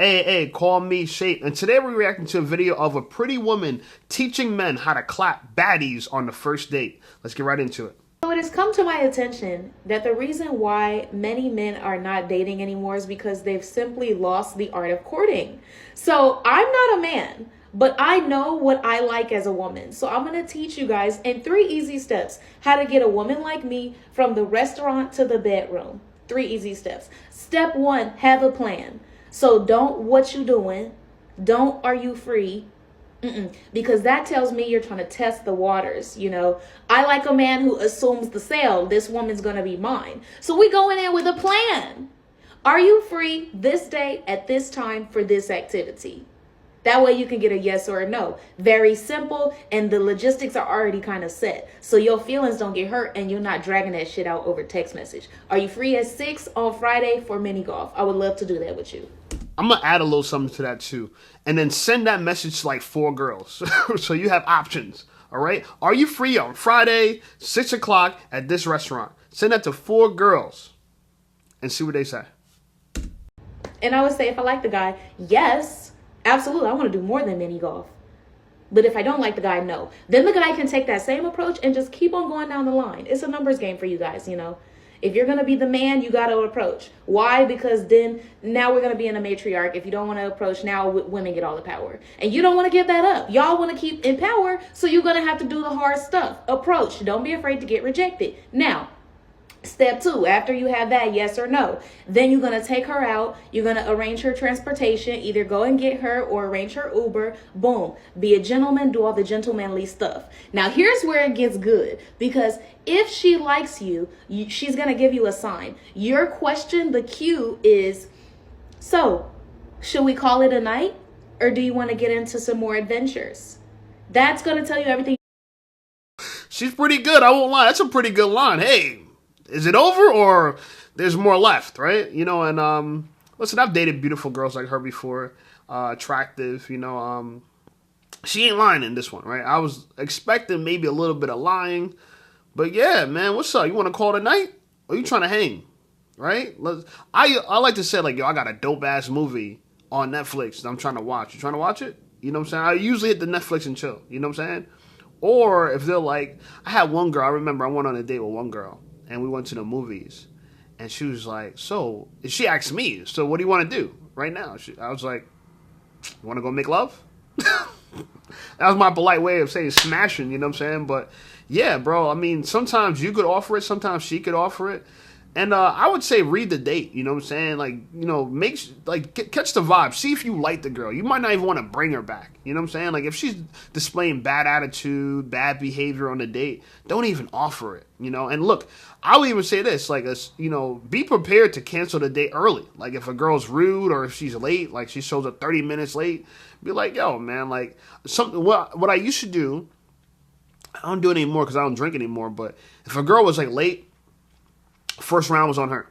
Hey, call me Shape. And today we're reacting to a video of a pretty woman teaching men how to clap baddies on the first date. Let's get right into it. So it has come to my attention that the reason why many men are not dating anymore is because they've simply lost the art of courting. So I'm not a man, but I know what I like as a woman. So I'm going to teach you guys in 3 easy steps how to get a woman like me from the restaurant to the bedroom. 3 easy steps. Step 1, have a plan. So don't what you doing, don't are you free, because that tells me you're trying to test the waters. You know, I like a man who assumes the sale. This woman's going to be mine. So we going in with a plan. Are you free this day at this time for this activity? That way you can get a yes or a no. Very simple, and the logistics are already kind of set. So your feelings don't get hurt and you're not dragging that shit out over text message. Are you free at 6 on Friday for mini golf? I would love to do that with you. I'm going to add a little something to that too. And then send that message to like 4 girls. So you have options. All right. Are you free on Friday, 6 o'clock at this restaurant? Send that to 4 girls and see what they say. And I would say if I like the guy, yes, absolutely. I want to do more than mini golf. But if I don't like the guy, no. Then the guy can take that same approach and just keep on going down the line. It's a numbers game for you guys, you know. If you're going to be the man, you got to approach. Why? Because then now we're going to be in a matriarch. If you don't want to approach, now women get all the power. And you don't want to give that up. Y'all want to keep in power, so you're going to have to do the hard stuff. Approach. Don't be afraid to get rejected. Now, step 2, after you have that yes or no, then you're going to take her out. You're going to arrange her transportation, either go and get her or arrange her Uber. Boom. Be a gentleman, do all the gentlemanly stuff. Now, here's where it gets good, because if she likes you, she's going to give you a sign. Your question, the cue is, so should we call it a night, or do you want to get into some more adventures? That's going to tell you everything. She's pretty good. I won't lie. That's a pretty good line. Hey, is it over or there's more left, right? You know, and listen, I've dated beautiful girls like her before, attractive, you know. She ain't lying in this one, right? I was expecting maybe a little bit of lying, but yeah, man, what's up? You want to call it a night, or you trying to hang, right? I like to say, like, yo, I got a dope ass movie on Netflix that I'm trying to watch. You trying to watch it? You know what I'm saying? I usually hit the Netflix and chill. You know what I'm saying? Or if they're like, I had one girl. I remember I went on a date with one girl. And we went to the movies, and she was like, so, she asked me, so what do you want to do right now? I was like, you want to go make love? That was my polite way of saying smashing, you know what I'm saying? But yeah, bro, I mean, sometimes you could offer it, sometimes she could offer it. And I would say read the date, you know what I'm saying? Like, you know, catch the vibe. See if you like the girl. You might not even want to bring her back, you know what I'm saying? Like, if she's displaying bad attitude, bad behavior on the date, don't even offer it, you know? And look, I'll even say this, like, you know, be prepared to cancel the date early. Like, if a girl's rude or if she's late, like she shows up 30 minutes late, be like, yo, man, like, what I used to do, I don't do it anymore because I don't drink anymore, but if a girl was, like, late, first round was on her.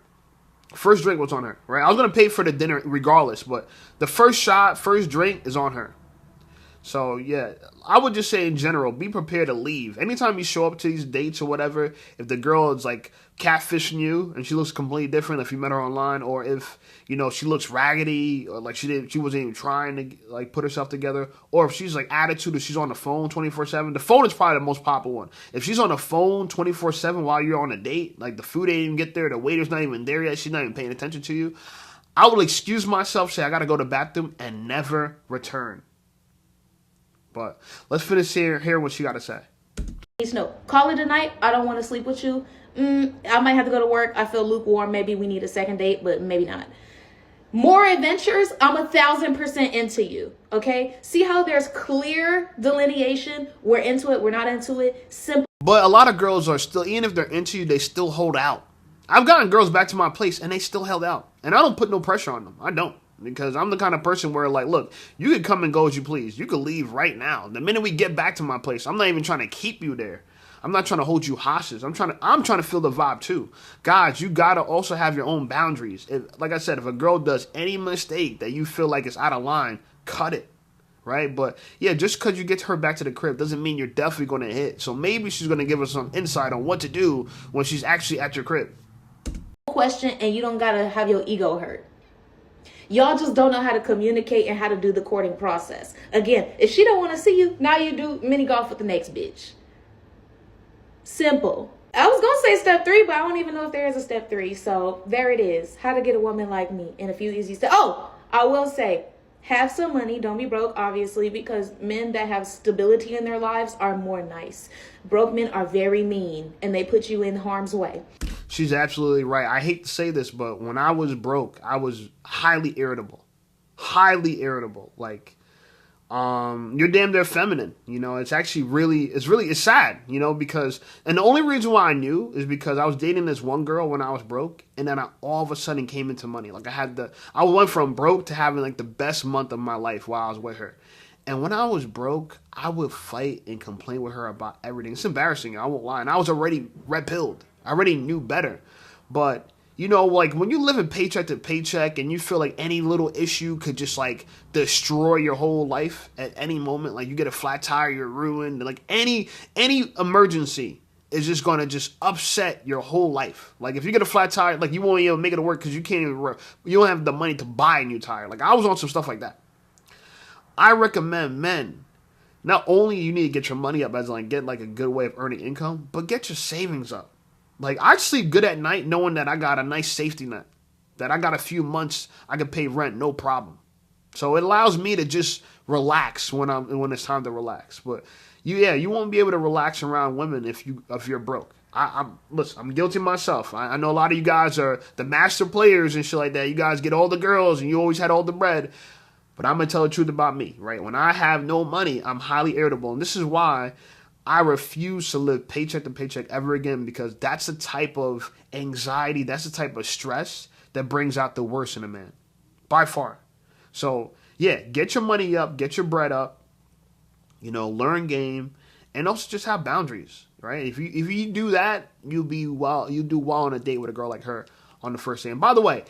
First drink was on her, right? I was going to pay for the dinner regardless, but the first shot, first drink is on her. So, yeah, I would just say in general, be prepared to leave. Anytime you show up to these dates or whatever, if the girl is, like, catfishing you and she looks completely different if you met her online, or if, you know, she looks raggedy, or, like, she wasn't even trying to, like, put herself together, or if she's, like, attitude, or she's on the phone 24/7. The phone is probably the most popular one. If she's on the phone 24/7 while you're on a date, like, the food ain't even get there, the waiter's not even there yet, she's not even paying attention to you, I will excuse myself, say I got to go to the bathroom, and never return. But let's finish hear what she got to say. No, call it a night. I don't want to sleep with you. I might have to go to work. I feel lukewarm. Maybe we need a second date, but maybe not. More adventures. I'm 1,000% into you. Okay. See how there's clear delineation. We're into it. We're not into it. Simple. But a lot of girls are still, even if they're into you, they still hold out. I've gotten girls back to my place and they still held out. And I don't put no pressure on them. I don't. Because I'm the kind of person where, like, look, you can come and go as you please. You can leave right now. The minute we get back to my place, I'm not even trying to keep you there. I'm not trying to hold you hostage. I'm trying to feel the vibe too. Guys, you gotta also have your own boundaries. Like I said, if a girl does any mistake that you feel like is out of line, cut it. Right? But yeah, just because you get her back to the crib doesn't mean you're definitely going to hit. So maybe she's going to give us some insight on what to do when she's actually at your crib. Question, and you don't gotta have your ego hurt. Y'all just don't know how to communicate and how to do the courting process. Again, if she don't want to see you, now you do mini golf with the next bitch. Simple. I was going to say step 3, but I don't even know if there is a step 3. So there it is. How to get a woman like me in a few easy steps. Oh, I will say, have some money. Don't be broke, obviously, because men that have stability in their lives are more nice. Broke men are very mean, and they put you in harm's way. She's absolutely right. I hate to say this, but when I was broke, I was highly irritable. Highly irritable. Like, you're damn near feminine. You know, it's actually it's sad, you know, because, and the only reason why I knew is because I was dating this one girl when I was broke, and then I all of a sudden came into money. Like, I went from broke to having like the best month of my life while I was with her. And when I was broke, I would fight and complain with her about everything. It's embarrassing, I won't lie. And I was already red-pilled. I already knew better. But, you know, like, when you live in paycheck to paycheck and you feel like any little issue could just, like, destroy your whole life at any moment. Like, you get a flat tire, you're ruined. Like, any emergency is just going to just upset your whole life. Like, if you get a flat tire, like, you won't even make it to work because you can't even work. You don't have the money to buy a new tire. Like, I was on some stuff like that. I recommend men, not only you need to get your money up as like get like a good way of earning income, but get your savings up. Like, I sleep good at night knowing that I got a nice safety net, that I got a few months I can pay rent, no problem. So it allows me to just relax when it's time to relax. But you won't be able to relax around women if you're broke. Listen, I'm guilty myself. I know a lot of you guys are the master players and shit like that. You guys get all the girls and you always had all the bread. But I'm going to tell the truth about me, right? When I have no money, I'm highly irritable. And this is why I refuse to live paycheck to paycheck ever again, because that's the type of anxiety, that's the type of stress that brings out the worst in a man, by far. So, yeah, get your money up, get your bread up, you know, learn game, and also just have boundaries, right? If you do that, you'll do well on a date with a girl like her on the first day. And by the way,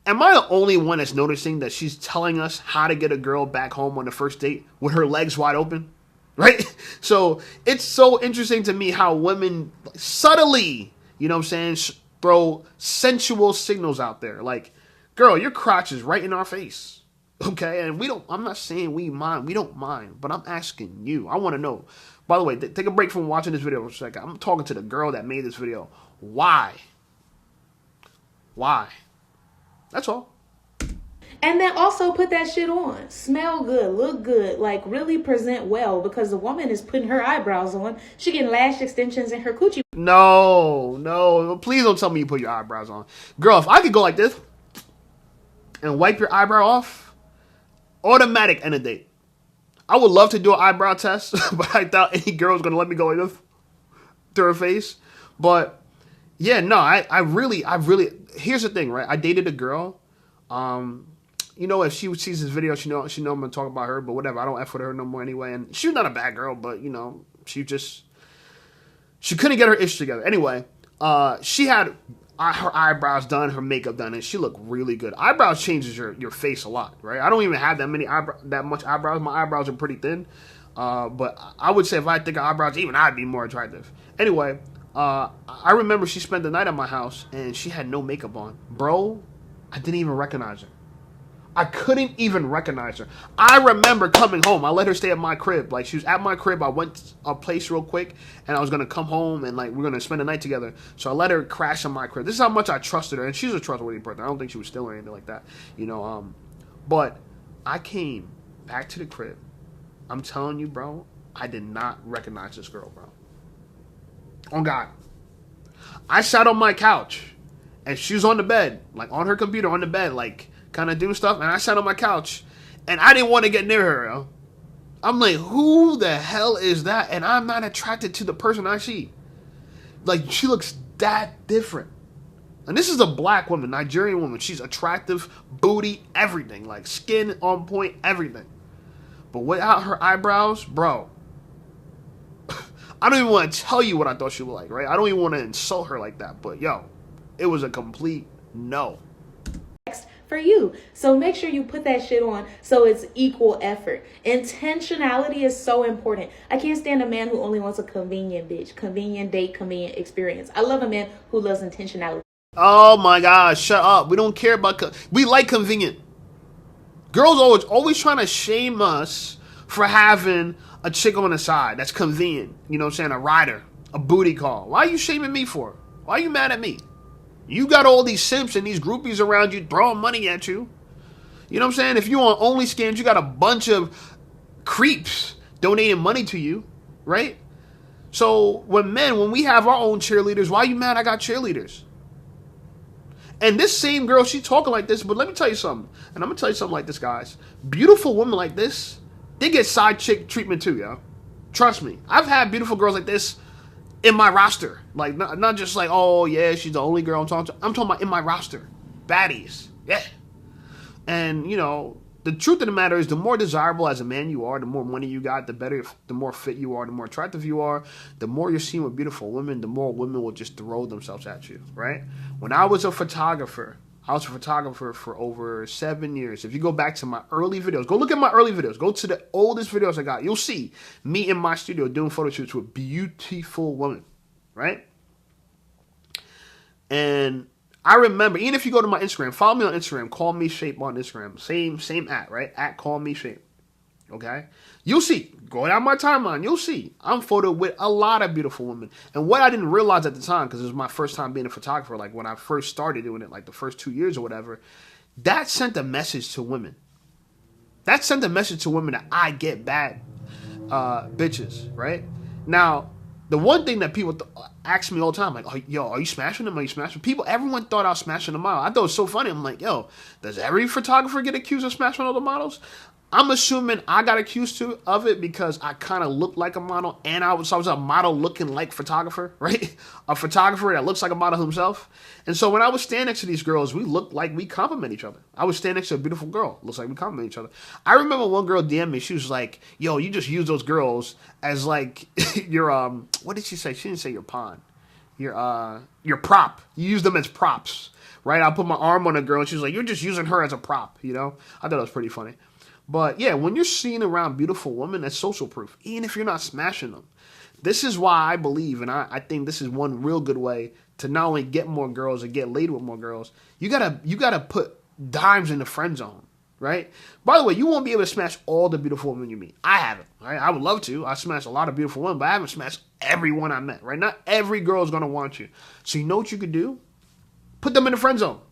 am I the only one that's noticing that she's telling us how to get a girl back home on the first date with her legs wide open? Right? So it's so interesting to me how women subtly, you know what I'm saying, throw sensual signals out there. Like, girl, your crotch is right in our face. Okay? And I'm not saying we don't mind, but I'm asking you. I want to know. By the way, take a break from watching this video for a second. I'm talking to the girl that made this video. Why? That's all. And then also put that shit on. Smell good, look good, like really present well, because the woman is putting her eyebrows on. She getting lash extensions in her coochie. No. Please don't tell me you put your eyebrows on. Girl, if I could go like this and wipe your eyebrow off, automatic end of date. I would love to do an eyebrow test, but I doubt any girl's going to let me go like this to her face. But yeah, no, I really, here's the thing, right? I dated a girl. You know, if she sees this video, she know I'm gonna talk about her. But whatever, I don't F with her no more anyway. And she was not a bad girl, but you know, she couldn't get her ish together. Anyway, she had her eyebrows done, her makeup done, and she looked really good. Eyebrows changes your face a lot, right? I don't even have that much eyebrows. My eyebrows are pretty thin. But I would say if I think of eyebrows, even I'd be more attractive. Anyway. I remember she spent the night at my house and she had no makeup on. Bro, I didn't even recognize her. I couldn't even recognize her. I remember coming home. I let her stay at my crib. Like, she was at my crib. I went to a place real quick and I was going to come home and like we're going to spend the night together. So I let her crash on my crib. This is how much I trusted her. And she's a trustworthy person. I don't think she was stealing or anything like that. You know, but I came back to the crib. I'm telling you, bro, I did not recognize this girl, bro. On God. I sat on my couch and she was on the bed, like on her computer on the bed, like kind of doing stuff. And I sat on my couch and I didn't want to get near her. Yo. I'm like, who the hell is that? And I'm not attracted to the person I see. Like, she looks that different. And this is a black woman, Nigerian woman. She's attractive, booty, everything. Like, skin on point, everything. But without her eyebrows, bro, I don't even want to tell you what I thought she looked like, right? I don't even want to insult her like that. But, yo, it was a complete no. For you. So make sure you put that shit on so it's equal effort. Intentionality is so important. I can't stand a man who only wants a convenient bitch. Convenient date, convenient experience. I love a man who loves intentionality. Oh, my gosh. Shut up. We don't care about... we like convenient. Girls always trying to shame us for having a chick on the side that's convenient. You know what I'm saying? A rider, a booty call. Why are you shaming me for? Why are you mad at me? You got all these simps and these groupies around you throwing money at you. You know what I'm saying? If you on OnlyScans, you got a bunch of creeps donating money to you, right? So when we have our own cheerleaders, why are you mad I got cheerleaders? And this same girl, she talking like this, but let me tell you something. And I'm going to tell you something like this, guys. Beautiful women like this, they get side chick treatment too, yo. Trust me. I've had beautiful girls like this in my roster. Like, not just like, oh, yeah, she's the only girl I'm talking to. I'm talking about in my roster. Baddies. Yeah. And, you know, the truth of the matter is the more desirable as a man you are, the more money you got, the better, the more fit you are, the more attractive you are, the more you're seen with beautiful women, the more women will just throw themselves at you, right? When I was a photographer for over 7 years. If you go back to my early videos, go look at my early videos, go to the oldest videos I got, you'll see me in my studio doing photo shoots with beautiful women, right? And I remember, even if you go to my Instagram, follow me on Instagram, call me Shape on Instagram, same at, right? At call me Shape, okay? You'll see, go down my timeline, you'll see, I'm photoed with a lot of beautiful women. And what I didn't realize at the time, because it was my first time being a photographer, like when I first started doing it, like the first 2 years or whatever, that sent a message to women. That sent a message to women that I get bad bitches, right? Now, the one thing that people ask me all the time, like, oh, yo, are you smashing them? Are you smashing people? Everyone thought I was smashing the model. I thought it was so funny. I'm like, yo, does every photographer get accused of smashing all the models? I'm assuming I got accused of it because I kind of looked like a model, and I was a model looking like photographer, right? A photographer that looks like a model himself. And so when I was standing next to these girls, we looked like we compliment each other. I was standing next to a beautiful girl. Looks like we compliment each other. I remember one girl DM'd me. She was like, yo, you just use those girls as like your, what did she say? She didn't say your pawn. Your prop. You use them as props, right? I put my arm on a girl, and she was like, you're just using her as a prop, you know? I thought it was pretty funny. But yeah, when you're seen around beautiful women, that's social proof, even if you're not smashing them. This is why I believe, and I think this is one real good way to not only get more girls and get laid with more girls. You gotta put dimes in the friend zone, right? By the way, you won't be able to smash all the beautiful women you meet. I haven't, right? I would love to. I smashed a lot of beautiful women, but I haven't smashed everyone I met, right? Not every girl is gonna want you. So you know what you could do? Put them in the friend zone.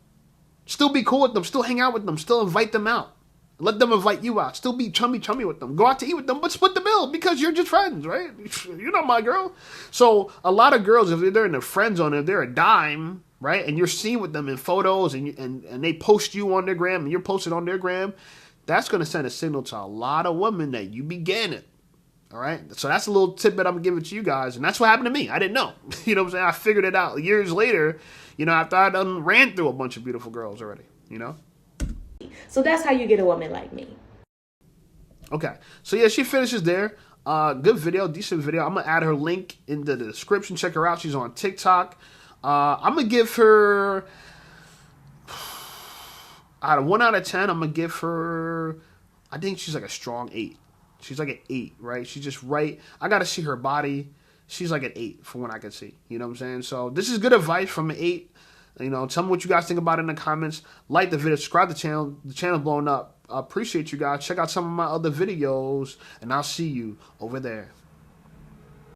Still be cool with them. Still hang out with them. Still invite them out. Let them invite you out. Still be chummy with them. Go out to eat with them, but split the bill because you're just friends, right? You're not my girl. So a lot of girls, if they're in the friend zone, if they're a dime, right, and you're seen with them in photos and they post you on their gram and you're posted on their gram, that's going to send a signal to a lot of women that you began it. All right? So that's a little tidbit I'm going to give it to you guys. And that's what happened to me. I didn't know. You know what I'm saying? I figured it out years later, you know, after I done ran through a bunch of beautiful girls already, you know? So that's how you get a woman like me. Okay. So yeah, she finishes there. Good video, decent video. I'm going to add her link in the description. Check her out. She's on TikTok. I'm going to give her, out of 1 out of 10, I'm going to give her, I think she's like a strong 8. She's like an 8, right? She's just right. I got to see her body. She's like an 8 from what I can see. You know what I'm saying? So this is good advice from an 8. You know, tell me what you guys think about it in the comments. Like the video, subscribe to the channel. The channel's blowing up. I appreciate you guys. Check out some of my other videos, and I'll see you over there.